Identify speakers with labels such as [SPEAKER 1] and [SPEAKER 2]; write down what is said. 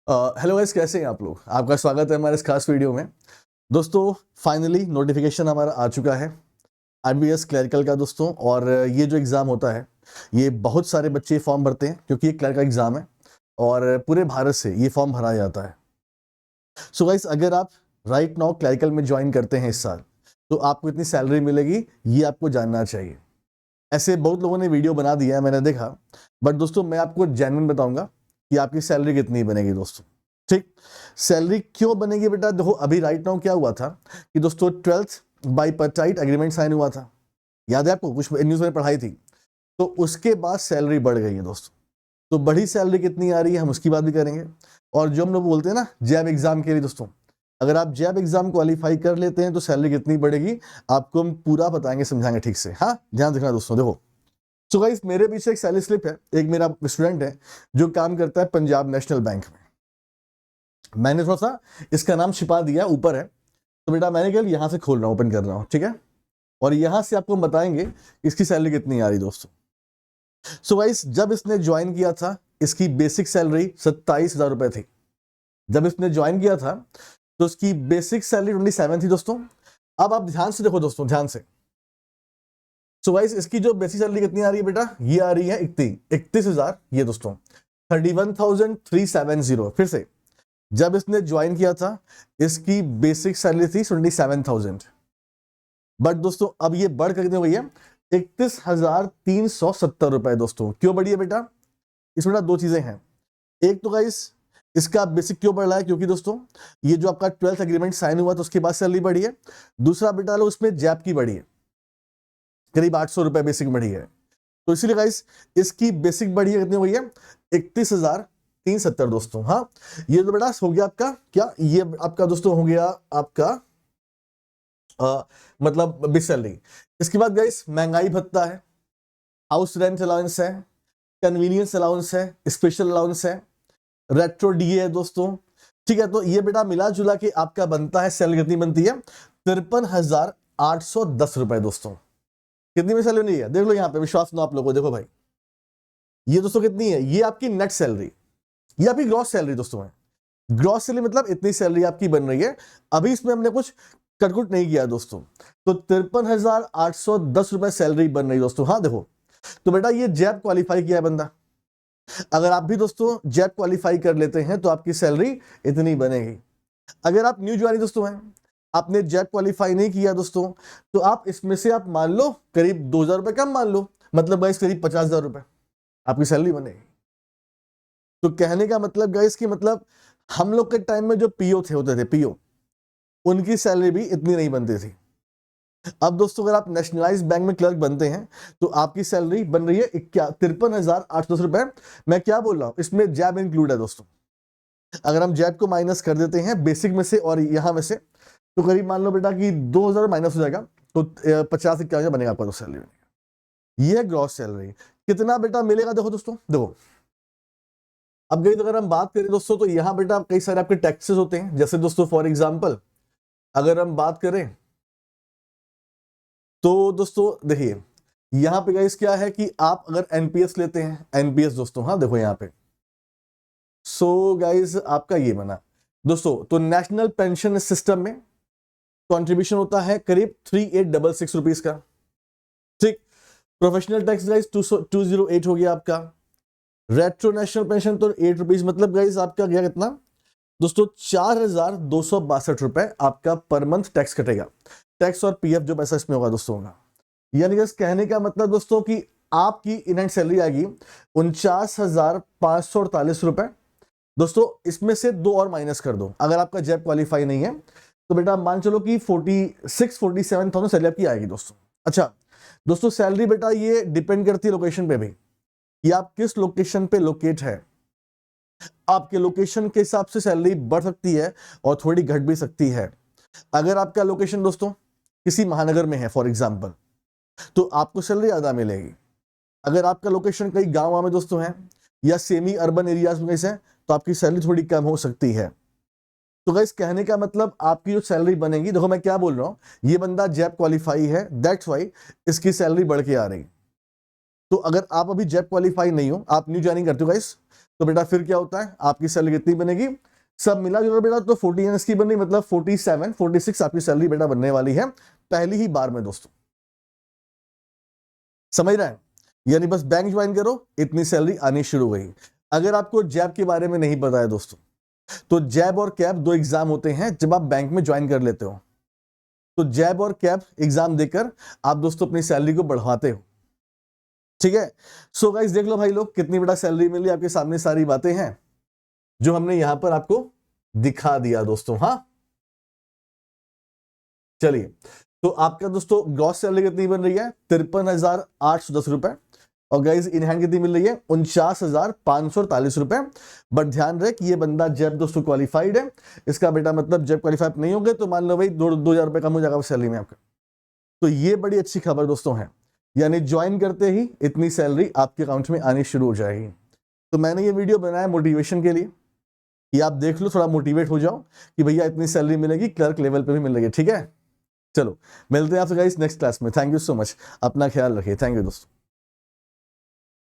[SPEAKER 1] Hello guys, कैसे हैं आप लोग। आपका स्वागत है हमारे इस खास वीडियो में। दोस्तों फाइनली नोटिफिकेशन हमारा आ चुका है आरबीएस क्लरिकल का दोस्तों। और ये जो एग्ज़ाम होता है ये बहुत सारे बच्चे फॉर्म भरते हैं क्योंकि ये क्लरिकल एग्ज़ाम है और पूरे भारत से ये फॉर्म भरा जाता है। सो गाइस, अगर आप राइट नाउ क्लरिकल में ज्वाइन करते हैं इस साल तो आपको इतनी सैलरी मिलेगी, ये आपको जानना चाहिए। ऐसे बहुत लोगों ने वीडियो बना दिया है, मैंने देखा, बट दोस्तों मैं आपको जेन्युइन बताऊंगा कि आपकी सैलरी कितनी बनेगी दोस्तों। ठीक, सैलरी क्यों बनेगी बेटा। देखो अभी राइट नाउ क्या हुआ था कि दोस्तों 12th बाईपार्टाइट एग्रीमेंट साइन हुआ था, याद है आपको, कुछ न्यूज़ में पढ़ाई थी। तो उसके बाद सैलरी बढ़ गई है दोस्तों। तो बढ़ी सैलरी कितनी आ रही है हम उसकी बात भी करेंगे। और जो हम लोग बोलते हैं ना जैब एग्जाम के लिए दोस्तों, अगर आप जैब एग्जाम क्वालिफाई कर लेते हैं तो सैलरी कितनी बढ़ेगी आपको हम पूरा बताएंगे, समझाएंगे ठीक से। हाँ, ध्यान रखना दोस्तों। देखो सो गाइस, मेरे पीछे एक सैलरी स्लिप है, एक मेरा स्टूडेंट है जो काम करता है पंजाब नेशनल बैंक में। मैंने थोड़ा सा इसका नाम छिपा दिया, ऊपर है, तो बेटा मैंने कहा यहां से खोल रहा हूं, ओपन कर रहा हूं, ठीक है। और यहां से आपको बताएंगे इसकी सैलरी कितनी आ रही दोस्तों। सो गाइस, जब इसने ज्वाइन किया था इसकी बेसिक सैलरी 27,000 रुपए थी। जब इसने ज्वाइन किया था तो इसकी बेसिक सैलरी 27 थी दोस्तों। अब आप ध्यान से देखो दोस्तों, ध्यान से। सो गाइस, इसकी जो बेसिक सैलरी कितनी आ रही है बेटा, ये आ रही है 31,000, ये दोस्तों 31,370। फिर से, जब इसने ज्वाइन किया था इसकी बेसिक सैलरी थी 27,000, बट दोस्तों अब ये बढ़ कर कितनी हो गई है, 31,370 रुपए दोस्तों। क्यों बढ़ी है बेटा, इसमें ना दो चीजें हैं। एक तो गाइस इसका बेसिक क्यों बढ़ रहा है, क्योंकि दोस्तों ये जो आपका 12th एग्रीमेंट साइन हुआ तो उसके बाद सैलरी बढ़ी है। दूसरा बेटा लो उसमें जैब की बढ़ी है, करीब 800 रुपए बेसिक बढ़ी है। तो इसीलिए गाइस इसकी बेसिक बढ़ी है, कितनी हुई है, 31,370 दोस्तों। हाँ, ये तो बेटा हो गया आपका क्या, ये आपका दोस्तों हो गया आपका मतलब बेसिक सैलरी। इसके बाद गाइस महंगाई भत्ता है, हाउस रेंट अलाउंस है, कन्वीनियंस अलाउंस है, स्पेशल अलाउंस है, रेट्रो डीए है दोस्तों। ठीक है, तो ये बेटा मिला जुला के आपका बनता है, सैलरी कितनी बनती है, 53,810 रुपए दोस्तों। कितनी में सैलरी नहीं है, देख लो यहाँ पे, विश्वास ना आप लोगों को। देखो भाई ये दोस्तों कितनी है, ये आपकी नेट सैलरी, ये आपकी ग्रॉस सैलरी दोस्तों है। ग्रॉस सैलरी मतलब इतनी सैलरी आपकी बन रही है, अभी इसमें हमने कुछ कटकुट नहीं किया दोस्तों। तो 53,810 रुपए सैलरी बन रही दोस्तों। हाँ देखो, तो बेटा ये जैब क्वालिफाई किया है बंदा, अगर आप भी दोस्तों जैब क्वालिफाई कर लेते हैं तो आपकी सैलरी इतनी बनेगी। अगर आप न्यू ज्वाइनिंग दोस्तों हैं, आपने जैब क्वालिफाई नहीं किया दोस्तों, तो आप इसमें से आप मान लो करीब 2,000 रुपए कम मान लो, मतलब गाइस करीब 50,000 रुपए आपकी सैलरी बनेगी। तो कहने का मतलब गाइस कि मतलब हम लोग के टाइम में जो पीओ थे होते थे, पीओ, उनकी सैलरी भी इतनी नहीं बनती थी। अब दोस्तों अगर आप नेशनलाइज बैंक में क्लर्क बनते हैं तो आपकी सैलरी बन रही है 53,810 रुपए। मैं क्या बोल रहा हूं, इसमें जैब इंक्लूड है दोस्तों। अगर हम जैब को माइनस कर देते हैं बेसिक में से और यहां में से, तो करीब मान लो बेटा कि 2,000 माइनस हो जाएगा, तो 50-51 बनेगा आपका तो सैलरी बनेगा। ये ग्रॉस सैलरी कितना बेटा मिलेगा। देखो दोस्तों, देखो अब गई अगर हम बात करें दोस्तों, तो यहां बेटा कई सारे आपके टैक्सेस होते हैं। जैसे दोस्तों फॉर एग्जांपल अगर हम बात करें तो दोस्तों देखिए यहां पे गाइस क्या है कि आप अगर एनपीएस लेते हैं, एनपीएस दोस्तों, हाँ देखो यहां पे, सो गाइस आपका ये बना दोस्तों, तो नेशनल पेंशन सिस्टम में कंट्रीब्यूशन होता है करीब 3866 रुपीज का। ठीक, प्रोफेशनल टैक्स गाइस 208 हो गया आपका। रेट्रो नेशनल पेंशन तो 8 रुपीज, मतलब गाइस आपका गया कितना दोस्तों, 4,262 रुपए आपका पर मंथ टैक्स कटेगा। टैक्स और पीएफ जो पैसा इसमें होगा दोस्तों होगा। यानी कि कहने का मतलब दोस्तों कि आपकी इनहैंड सैलरी आएगी 49,548 रुपए दोस्तों। इसमें से दो और माइनस कर दो, अगर आपका जैब क्वालिफाई नहीं है तो बेटा मान चलो कि 47,000 सैलरी आपकी आएगी दोस्तों। अच्छा दोस्तों, सैलरी बेटा ये डिपेंड करती है लोकेशन पे भी, कि आप किस लोकेशन पे लोकेट है। आपके लोकेशन के हिसाब से सैलरी बढ़ सकती है और थोड़ी घट भी सकती है। अगर आपका लोकेशन दोस्तों किसी महानगर में है फॉर एग्जांपल, तो आपको सैलरी ज्यादा मिलेगी। अगर आपका लोकेशन कई गांव में दोस्तों है या सेमी अर्बन एरियाज में है, तो आपकी सैलरी थोड़ी कम हो सकती है। तो गाइस कहने का मतलब आपकी जो सैलरी बनेगी, देखो मैं क्या बोल रहा हूं, ये बंदा जैब क्वालिफाई है, दैट्स वाई इसकी सैलरी बढ़ के आ रही। तो अगर आप अभी जैब क्वालिफाई नहीं हो, आप न्यू ज्वाइनिंग करते हो गाइस, तो बेटा फिर क्या होता है, आपकी सैलरी कितनी बनेगी, सब मिला जुला बेटा तो 40 ईयर्स की बनी, मतलब 47 46 आपकी सैलरी बेटा बनने वाली है पहली ही बार में दोस्तों। समझ रहे हैं, यानी बस बैंक ज्वाइन करो इतनी सैलरी आनी शुरू हो गई। अगर आपको जैब के बारे में नहीं पता है दोस्तों, तो जैब और कैब दो एग्जाम होते हैं जब आप बैंक में ज्वाइन कर लेते हो। तो जैब और कैब एग्जाम देकर आप दोस्तों अपनी सैलरी को बढ़वाते हो, ठीक है। सो गाइस देख लो भाई लोग कितनी बड़ा सैलरी मिली, आपके सामने सारी बातें हैं जो हमने यहां पर आपको दिखा दिया दोस्तों। हाँ चलिए, तो आपका दोस्तों ग्रॉस सैलरी कितनी बन रही है, 53,810 रुपए, और गाइज इन हैंड कितनी मिल रही है, 49,548 रुपए। बट ध्यान रहे कि ये बंदा जब दोस्तों क्वालिफाइड है, इसका बेटा मतलब जब क्वालिफाइड नहीं होंगे तो मान लो भाई 2,000 रुपए कम हो जाएगा सैलरी में आपका। तो ये बड़ी अच्छी खबर दोस्तों है, यानी ज्वाइन करते ही इतनी सैलरी आपके अकाउंट में आनी शुरू हो जाएगी। तो मैंने ये वीडियो बनाया मोटिवेशन के लिए कि आप देख लो, थोड़ा मोटिवेट हो जाओ कि भैया इतनी सैलरी मिलेगी, क्लर्क लेवल पे भी मिलेगी, ठीक है। चलो मिलते हैं आपसे गाइस नेक्स्ट क्लास में। थैंक यू सो मच, अपना ख्याल रखिए। थैंक यू दोस्तों।